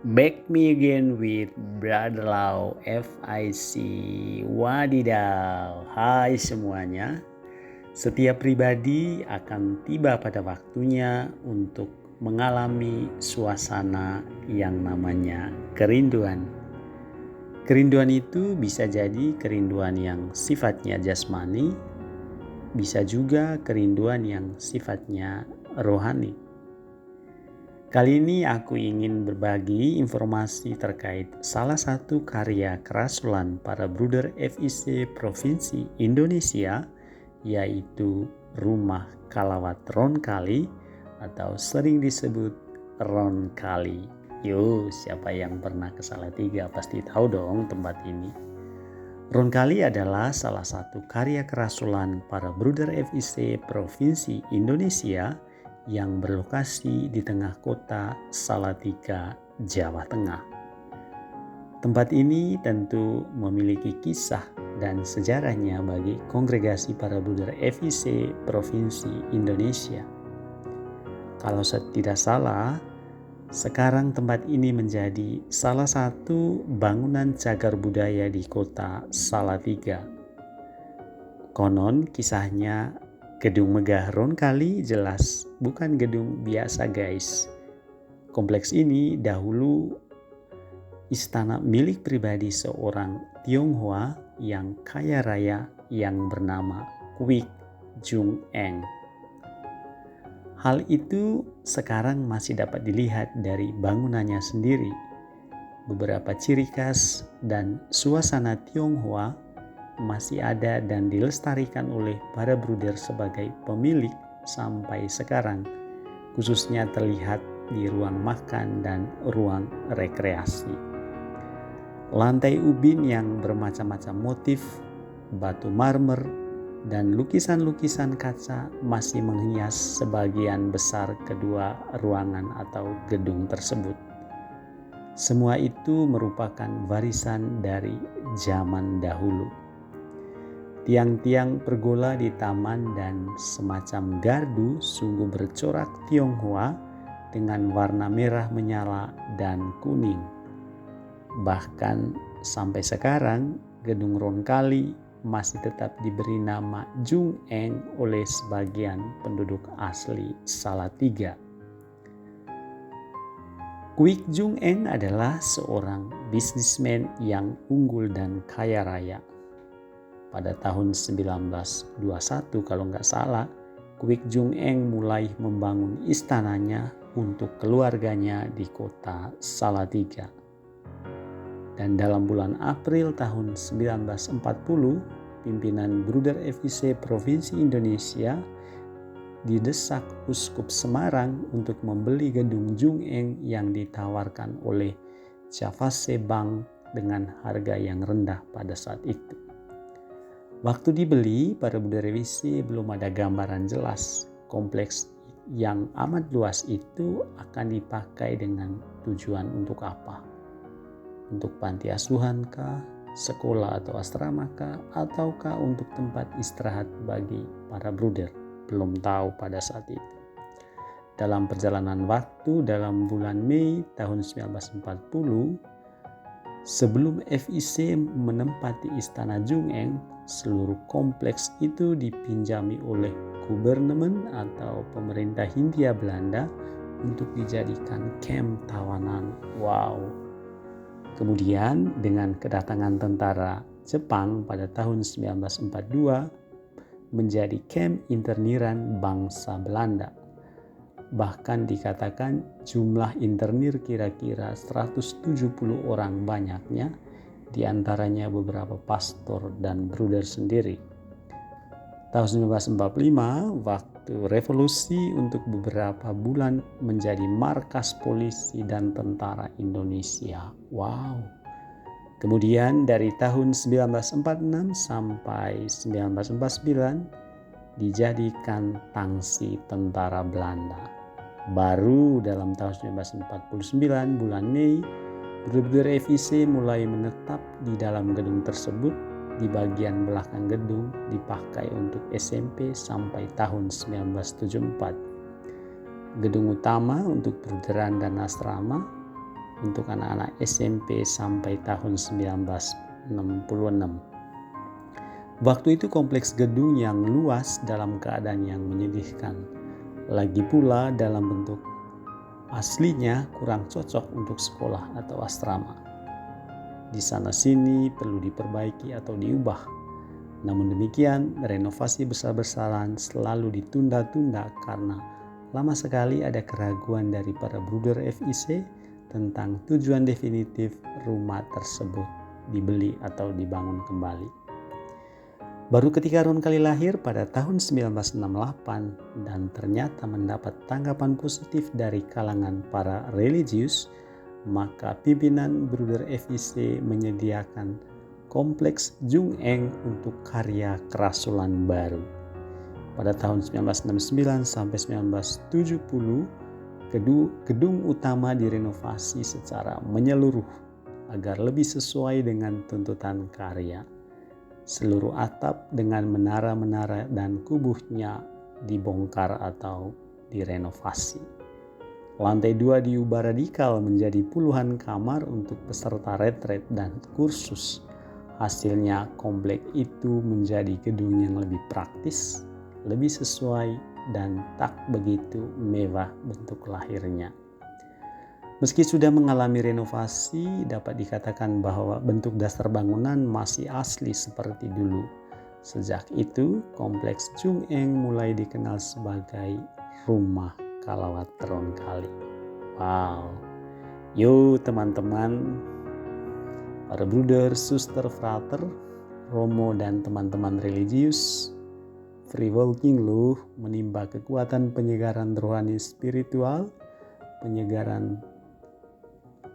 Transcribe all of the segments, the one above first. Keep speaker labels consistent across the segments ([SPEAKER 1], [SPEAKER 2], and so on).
[SPEAKER 1] Back me again with Brother Lau FIC. Wadidaw. Hai semuanya. Setiap pribadi akan tiba pada waktunya untuk mengalami suasana yang namanya kerinduan. Kerinduan itu bisa jadi kerinduan yang sifatnya jasmani, bisa juga kerinduan yang sifatnya rohani. Kali ini aku ingin berbagi informasi terkait salah satu karya kerasulan para Bruder FIC Provinsi Indonesia, yaitu Rumah Kalawat Ronkali atau sering disebut Ronkali. Yo, siapa yang pernah ke Salatiga pasti tahu dong tempat ini. Ronkali adalah salah satu karya kerasulan para Bruder FIC Provinsi Indonesia yang berlokasi di tengah kota Salatiga, Jawa Tengah. Tempat ini tentu memiliki kisah dan sejarahnya bagi kongregasi para Bruder FIC Provinsi Indonesia. Kalau tidak salah, sekarang tempat ini menjadi salah satu bangunan cagar budaya di kota Salatiga. Konon kisahnya gedung megah Ronkali jelas bukan gedung biasa guys. Kompleks ini dahulu istana milik pribadi seorang Tionghoa yang kaya raya yang bernama Kwik Jung Eng. Hal itu sekarang masih dapat dilihat dari bangunannya sendiri. Beberapa ciri khas dan suasana Tionghoa masih ada dan dilestarikan oleh para bruder sebagai pemilik sampai sekarang, khususnya terlihat di ruang makan dan ruang rekreasi. Lantai ubin yang bermacam-macam motif, batu marmer, dan lukisan-lukisan kaca masih menghias sebagian besar kedua ruangan atau gedung tersebut. Semua itu merupakan warisan dari zaman dahulu. Tiang-tiang pergola di taman dan semacam gardu sungguh bercorak Tionghoa dengan warna merah menyala dan kuning. Bahkan sampai sekarang gedung Ronkali masih tetap diberi nama Jung Eng oleh sebagian penduduk asli Salatiga. Kwik Jung Eng adalah seorang bisnismen yang unggul dan kaya raya. Pada tahun 1921 kalau nggak salah, Kwik Jung Eng mulai membangun istananya untuk keluarganya di kota Salatiga. Dan dalam bulan April tahun 1940, pimpinan Bruder FIC Provinsi Indonesia didesak Uskup Semarang untuk membeli gedung Jung Eng yang ditawarkan oleh Javase Bank dengan harga yang rendah pada saat itu. Waktu dibeli, para Bruder FIC belum ada gambaran jelas kompleks yang amat luas itu akan dipakai dengan tujuan untuk apa. Untuk panti asuhan kah, sekolah atau asrama kah, ataukah untuk tempat istirahat bagi para bruder? Belum tahu pada saat itu. Dalam perjalanan waktu dalam bulan Mei tahun 1940, sebelum FIC menempati istana Jung Eng, seluruh kompleks itu dipinjami oleh gubernemen atau pemerintah Hindia Belanda untuk dijadikan kamp tawanan. Wow. Kemudian dengan kedatangan tentara Jepang pada tahun 1942 menjadi kamp interniran bangsa Belanda. Bahkan dikatakan jumlah internir kira-kira 170 orang banyaknya, diantaranya beberapa pastor dan bruder sendiri. Tahun 1945, waktu revolusi untuk beberapa bulan menjadi markas polisi dan tentara Indonesia. Wow. Kemudian dari tahun 1946 sampai 1949 dijadikan tangsi tentara Belanda. Baru dalam tahun 1949 bulan Mei, Bruder FIC mulai menetap di dalam gedung tersebut. Di bagian belakang gedung dipakai untuk SMP sampai tahun 1974. Gedung utama untuk bruderan dan asrama, untuk anak-anak SMP sampai tahun 1966. Waktu itu kompleks gedung yang luas dalam keadaan yang menyedihkan. Lagi pula dalam bentuk aslinya kurang cocok untuk sekolah atau asrama. Di sana sini perlu diperbaiki atau diubah. Namun demikian, renovasi besar-besaran selalu ditunda-tunda karena lama sekali ada keraguan dari para bruder FIC tentang tujuan definitif rumah tersebut dibeli atau dibangun kembali. Baru ketika Roncalli lahir pada tahun 1968 dan ternyata mendapat tanggapan positif dari kalangan para religius, maka pimpinan bruder FIC menyediakan kompleks Jung Eng untuk karya kerasulan baru. Pada tahun 1969 sampai 1970, gedung utama direnovasi secara menyeluruh agar lebih sesuai dengan tuntutan karya. Seluruh atap dengan menara-menara dan kubuhnya dibongkar atau direnovasi. Lantai 2 diubah radikal menjadi puluhan kamar untuk peserta retret dan kursus. Hasilnya komplek itu menjadi gedung yang lebih praktis, lebih sesuai, dan tak begitu mewah bentuk lahirnya. Meski sudah mengalami renovasi, dapat dikatakan bahwa bentuk dasar bangunan masih asli seperti dulu. Sejak itu, kompleks Jung Eng mulai dikenal sebagai rumah Kalawat Roncalli. Wow. Yuk teman-teman, para bruder, suster, frater, romo dan teman-teman religius, free walking loh, menimba kekuatan penyegaran rohani spiritual, penyegaran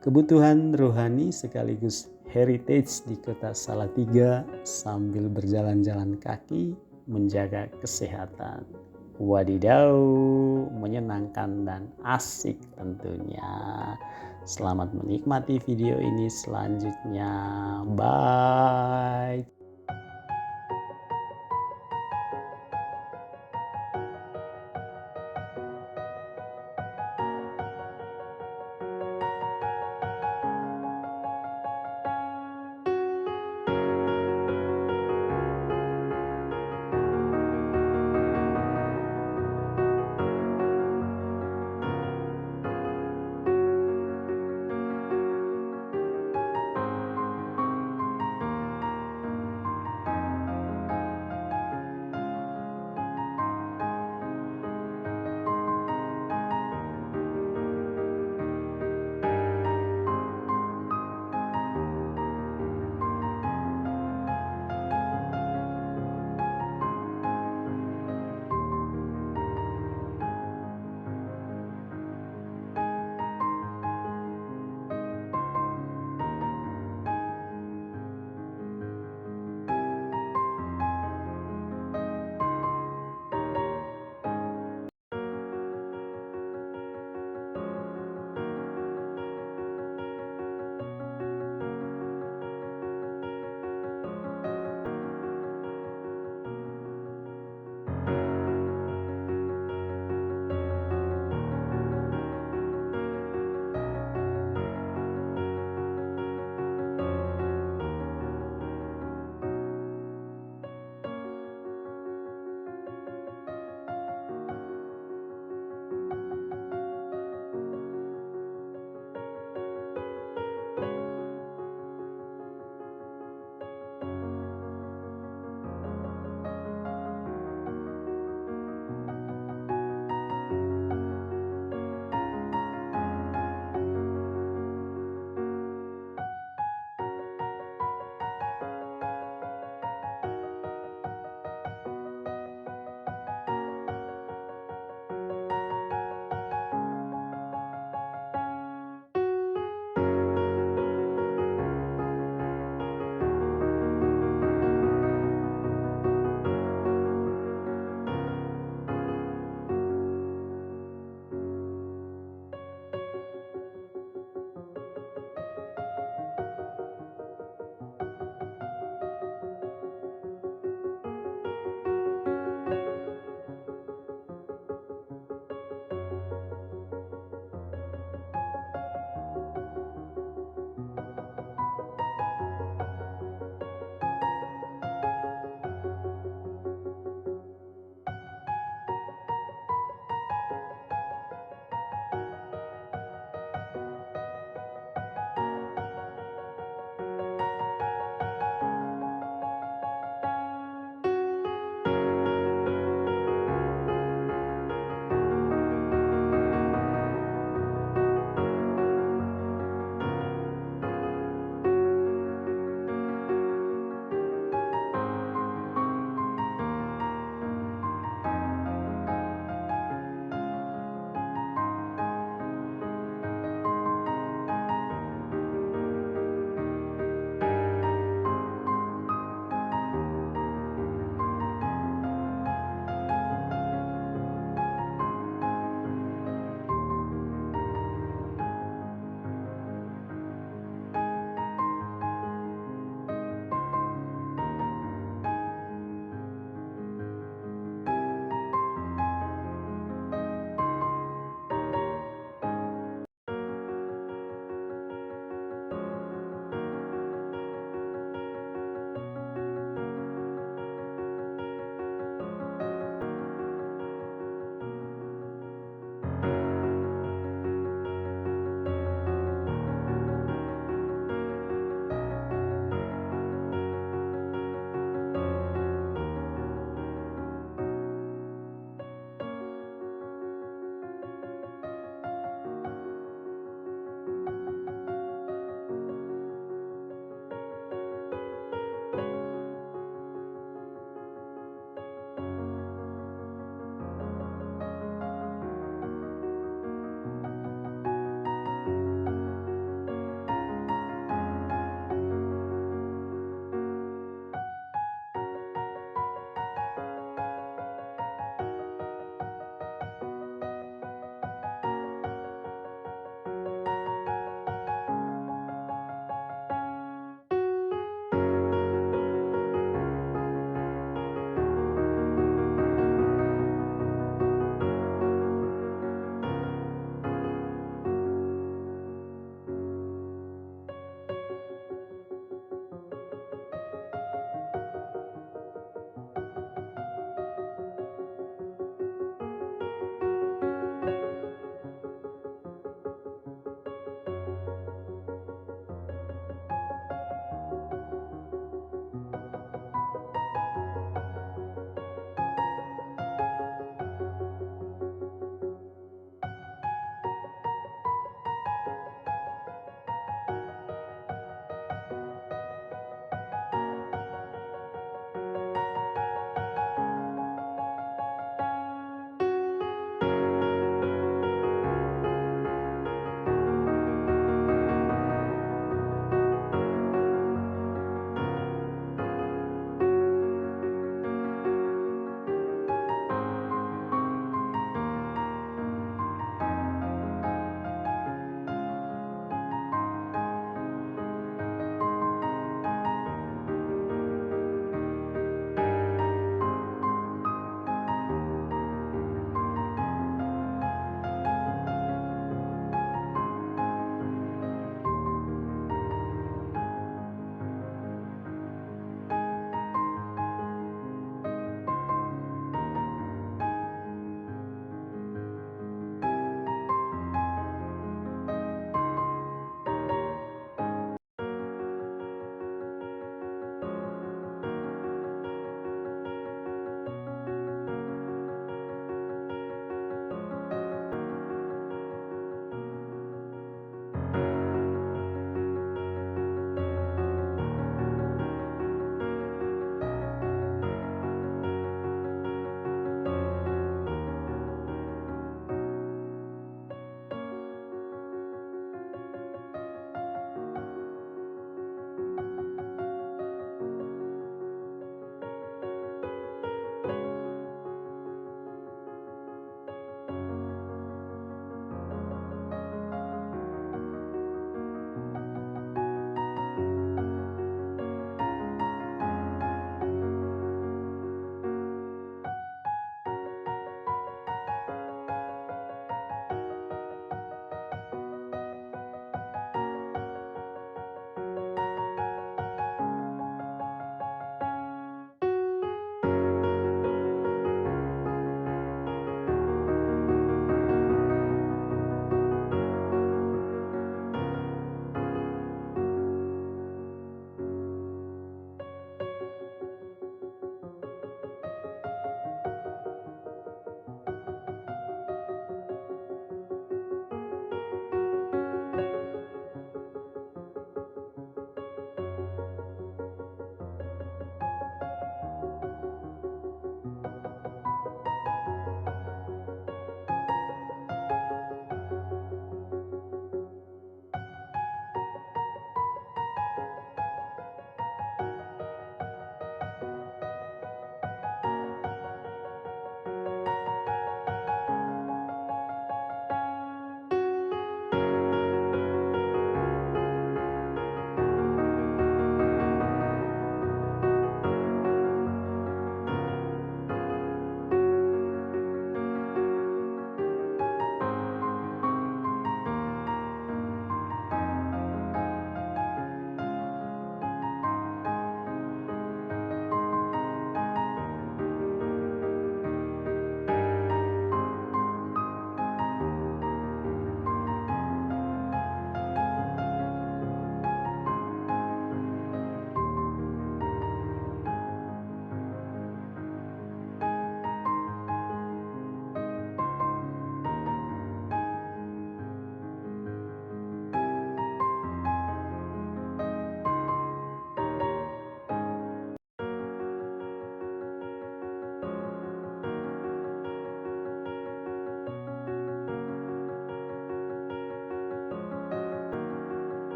[SPEAKER 1] kebutuhan rohani sekaligus heritage di kota Salatiga sambil berjalan-jalan kaki menjaga kesehatan. Wadidaw, menyenangkan dan asik tentunya. Selamat menikmati video ini selanjutnya. Bye.